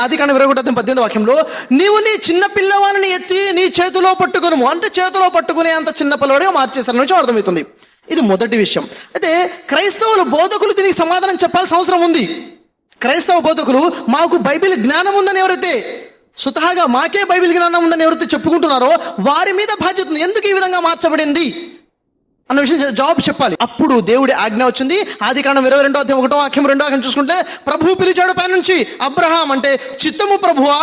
ఆదికాండం 21:18 వాక్యంలో, నీవు నీ చిన్న పిల్లవాడిని ఎత్తి నీ చేతిలో పట్టుకును, అంటే చేతిలో పట్టుకునే అంత చిన్న పిల్లవాడిగా మార్చేశారు నుంచి అర్థమవుతుంది. ఇది మొదటి విషయం. అయితే క్రైస్తవులు బోధకులు దీనికి సమాధానం చెప్పాల్సిన అవసరం ఉంది. క్రైస్తవ బోధకులు మాకు బైబిల్ జ్ఞానం ఉందని ఎవరైతే స్వతహాగా మాకే బైబిల్ జ్ఞానం ఉందని ఎవరైతే చెప్పుకుంటున్నారో వారి మీద బాధ్యత ఉంది. ఎందుకు ఈ విధంగా మార్చబడింది అన్న విషయం జవాబు చెప్పాలి. అప్పుడు దేవుడి ఆజ్ఞ వచ్చింది. ఆదికాండం 22:1 వాక్యం 2 వాక్యం చూసుకుంటే, ప్రభువు పిలిచాడు పైనుంచి, అబ్రహాం అంటే చిత్తము ప్రభువా,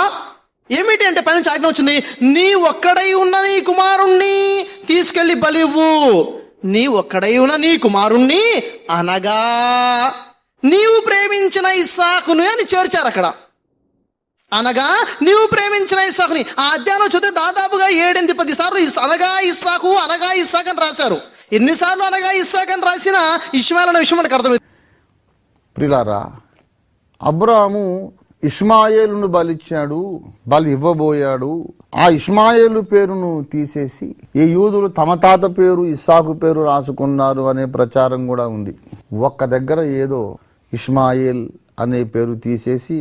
ఏమిటి అంటే పైనుంచి ఆజ్ఞ వచ్చింది, నీ ఒక్కడై ఉన్న నీ కుమారుణ్ణి తీసుకెళ్లి బలివ్వు. నీ ఒక్కడై ఉన్న నీ కుమారుణ్ణి అనగా నీవు ప్రేమించిన ఇస్సాకును అని చేర్చారు అక్కడ. అనగా నీవు ప్రేమించిన ఇస్సాకుని. ఆ అధ్యాయంలో చూస్తే దాదాపుగా 7-10 సార్లు అనగా ఇస్సాకు అనగా ఇస్సాకు అని రాశారు. ఎన్నిసార్లు అనగా ఇస్సాకు అని రాసిన ఇష్మాయిల్ అనే విషయం మనకు అర్థమైంది. ప్రియులారా, అబ్రాహాము ఇష్మాయేలును బలి ఇవ్వబోయాడు. ఆ ఇష్మాయేలు పేరును తీసేసి ఈ యూదులు తమ తాత పేరు ఇస్సాకు పేరు రాసుకున్నారు అనే ప్రచారం కూడా ఉంది. ఒక్క దగ్గర ఏదో ఇష్మాయేల్ అనే పేరు తీసేసి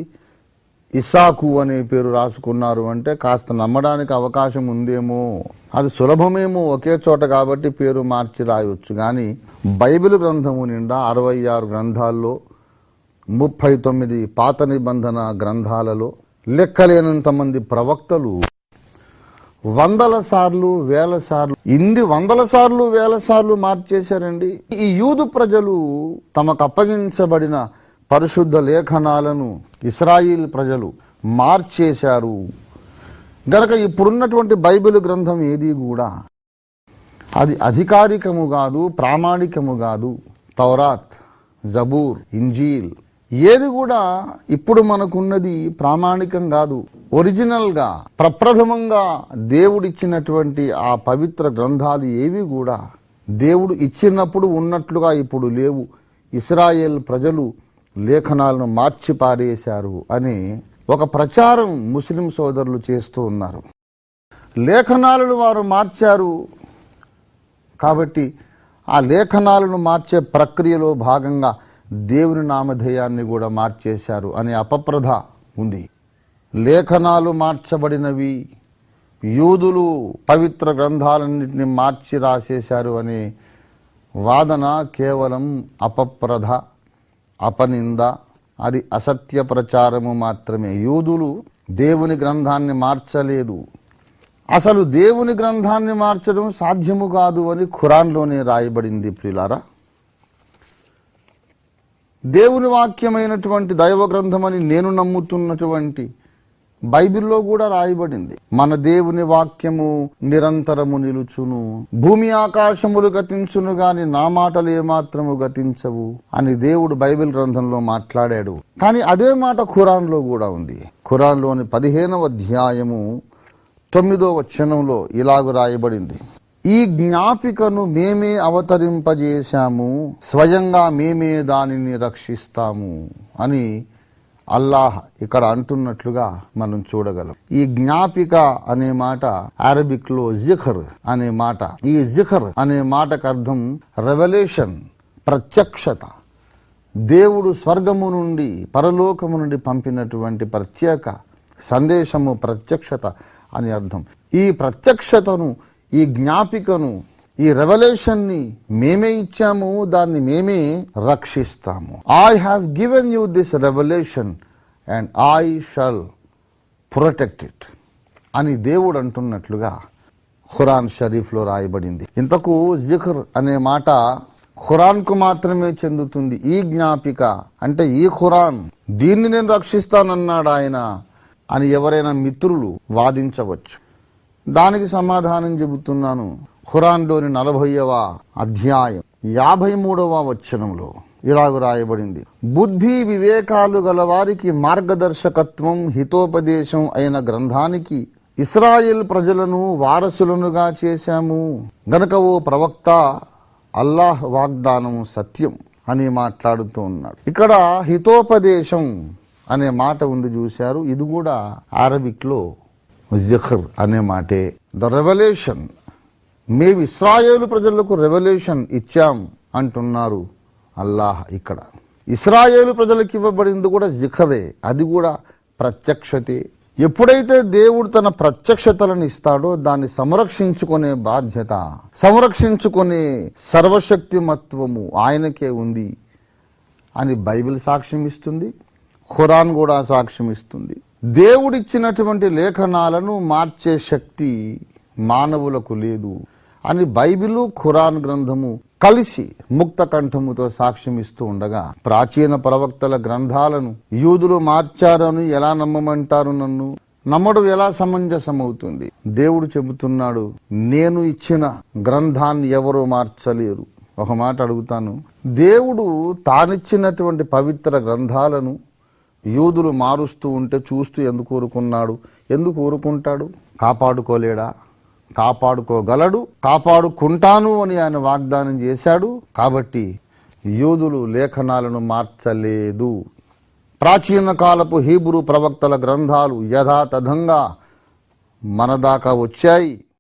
ఇస్సాకు అనే పేరు రాసుకున్నారు అంటే కాస్త నమ్మడానికి అవకాశం ఉందేమో, అది సులభమేమో ఒకే చోట కాబట్టి పేరు మార్చి రాయవచ్చు. కానీ బైబిల్ గ్రంథము నిండా 66 గ్రంథాల్లో 39 పాత నిబంధన గ్రంథాలలో లెక్కలేనంత మంది ప్రవక్తలు వందల సార్లు వేల సార్లు ఇన్ని వందల సార్లు వేల సార్లు మార్చేశారండి. ఈ యూదు ప్రజలు తమకు అప్పగించబడిన పరిశుద్ధ లేఖనాలను ఇశ్రాయేల్ ప్రజలు మార్చేశారు గనక ఇప్పుడున్నటువంటి బైబిల్ గ్రంథం ఏది కూడా అది అధికారికము కాదు, ప్రామాణికము కాదు. తౌరాత్, జబూర్, ఇంజీల్ ఏది కూడా ఇప్పుడు మనకున్నది ప్రామాణికం కాదు. ఒరిజినల్గా ప్రప్రథమంగా దేవుడిచ్చినటువంటి ఆ పవిత్ర గ్రంథాలు ఏవి కూడా దేవుడు ఇచ్చినప్పుడు ఉన్నట్లుగా ఇప్పుడు లేవు. ఇశ్రాయేల్ ప్రజలు లేఖనాలను మార్చి పారేశారు అని ఒక ప్రచారం ముస్లిం సోదరులు చేస్తూ ఉన్నారు. లేఖనాలను వారు మార్చారు కాబట్టి ఆ లేఖనాలను మార్చే ప్రక్రియలో భాగంగా దేవుని నామధేయాన్ని కూడా మార్చేశారు అనే అపప్రథ ఉంది. లేఖనాలు మార్చబడినవి, యూదులు పవిత్ర గ్రంథాలన్నింటినీ మార్చి రాసేశారు అనే వాదన కేవలం అపప్రథ, అపనింద, అది అసత్య ప్రచారము మాత్రమే. యూదులు దేవుని గ్రంథాన్ని మార్చలేదు. అసలు దేవుని గ్రంథాన్ని మార్చడం సాధ్యము కాదు అని ఖురాన్లోనే రాయబడింది. ప్రియులారా, దేవుని వాక్యమైనటువంటి దైవ గ్రంథమని నేను నమ్ముతున్నటువంటి బైబిల్లో కూడా రాయబడింది, మన దేవుని వాక్యము నిరంతరము నిలుచును, భూమి ఆకాశములు గతించును గాని నా మాటలు ఏమాత్రము గతించవు అని దేవుడు బైబిల్ గ్రంథంలో మాట్లాడాడు. కానీ అదే మాట ఖురాన్లో కూడా ఉంది. ఖురాన్లోని 15వ అధ్యాయము 9వ వచనంలో ఇలాగ రాయబడింది, ఈ జ్ఞాపికను మేమే అవతరింపజేశాము, స్వయంగా మేమే దానిని రక్షిస్తాము అని అల్లాహ్ ఇక్కడ అంటున్నట్లుగా మనం చూడగలం. ఈ జ్ఞాపిక అనే మాట అరబిక్ లో జిఖర్ అనే మాట. ఈ జిఖర్ అనే మాటకు అర్థం రెవల్యూషన్, ప్రత్యక్షత. దేవుడు స్వర్గము నుండి పరలోకము నుండి పంపినటువంటి ప్రత్యేక సందేశము ప్రత్యక్షత అని అర్థం. ఈ ప్రత్యక్షతను, ఈ జ్ఞాపికను, ఈ రెవల్యూషన్ని మేమే ఇచ్చాము, దాన్ని మేమే రక్షిస్తాము. I have given you this revolution and I shall protect it అని దేవుడు అంటున్నట్లుగా ఖురాన్ షరీఫ్లో రాయబడింది. ఇంతకు జిఖర్ అనే మాట ఖురాన్కు మాత్రమే చెందుతుంది. ఈ జ్ఞాపిక అంటే ఈ ఖురాన్, దీన్ని నేను రక్షిస్తానన్నాడు ఆయన అని ఎవరైనా మిత్రులు వాదించవచ్చు. దానికి సమాధానం చెబుతున్నాను. ఖురాన్లోని 40వ అధ్యాయం 53వ వచనంలో ఇలాగ రాయబడింది, బుద్ధి వివేకాలు గల వారికి మార్గదర్శకత్వం, హితోపదేశం అయిన గ్రంథానికి ఇశ్రాయేల్ ప్రజలను వారసులనుగా చేశాము గనక ఓ ప్రవక్త, అల్లాహ్ వాగ్దానం సత్యం అని మాట్లాడుతూ ఉన్నాడు. ఇక్కడ హితోపదేశం అనే మాట ఉంది చూశారు, ఇది కూడా అరబిక్ లో జిఖర్ అనే మాటే. ద రెవల్యూషన్, మేము ఇశ్రాయేలు ప్రజలకు రెవల్యూషన్ ఇచ్చాం అంటున్నారు అల్లాహ్. ఇక్కడ ఇశ్రాయేలు ప్రజలకు ఇవ్వబడింది కూడా జిఖరే, అది కూడా ప్రత్యక్షతే. ఎప్పుడైతే దేవుడు తన ప్రత్యక్షతలను ఇస్తాడో దాన్ని సంరక్షించుకునే బాధ్యత, సంరక్షించుకునే సర్వశక్తిమత్వము ఆయనకే ఉంది అని బైబిల్ సాక్ష్యం ఇస్తుంది. ఖురాన్ కూడా సాక్ష్యం ఇస్తుంది. దేవుడిచ్చినటువంటి లేఖనాలను మార్చే శక్తి మానవులకు లేదు అని బైబిలు ఖురాన్ గ్రంథము కలిసి ముక్త కంఠముతో సాక్ష్యం ఇస్తూ ఉండగా, ప్రాచీన ప్రవక్తల గ్రంథాలను యూదులు మార్చారని ఎలా నమ్మమంటారు? నన్ను నమ్మడం ఎలా సమంజసమవుతుంది? దేవుడు చెబుతున్నాడు, నేను ఇచ్చిన గ్రంథాన్ని ఎవరూ మార్చలేరు. ఒక మాట అడుగుతాను, దేవుడు తానిచ్చినటువంటి పవిత్ర గ్రంథాలను యూదులు మారుస్తూ ఉంటే చూస్తూ ఎందుకు ఊరుకున్నాడు? ఎందుకు ఊరుకుంటాడు? కాపాడుకోలేడా? కాపాడుకోగలడు, కాపాడుకుంటాను అని ఆయన వాగ్దానం చేశాడు. కాబట్టి యూదులు లేఖనాలను మార్చలేదు. ప్రాచీన కాలపు హీబ్రూ ప్రవక్తల గ్రంథాలు యథాతథంగా మన దాకా వచ్చాయి.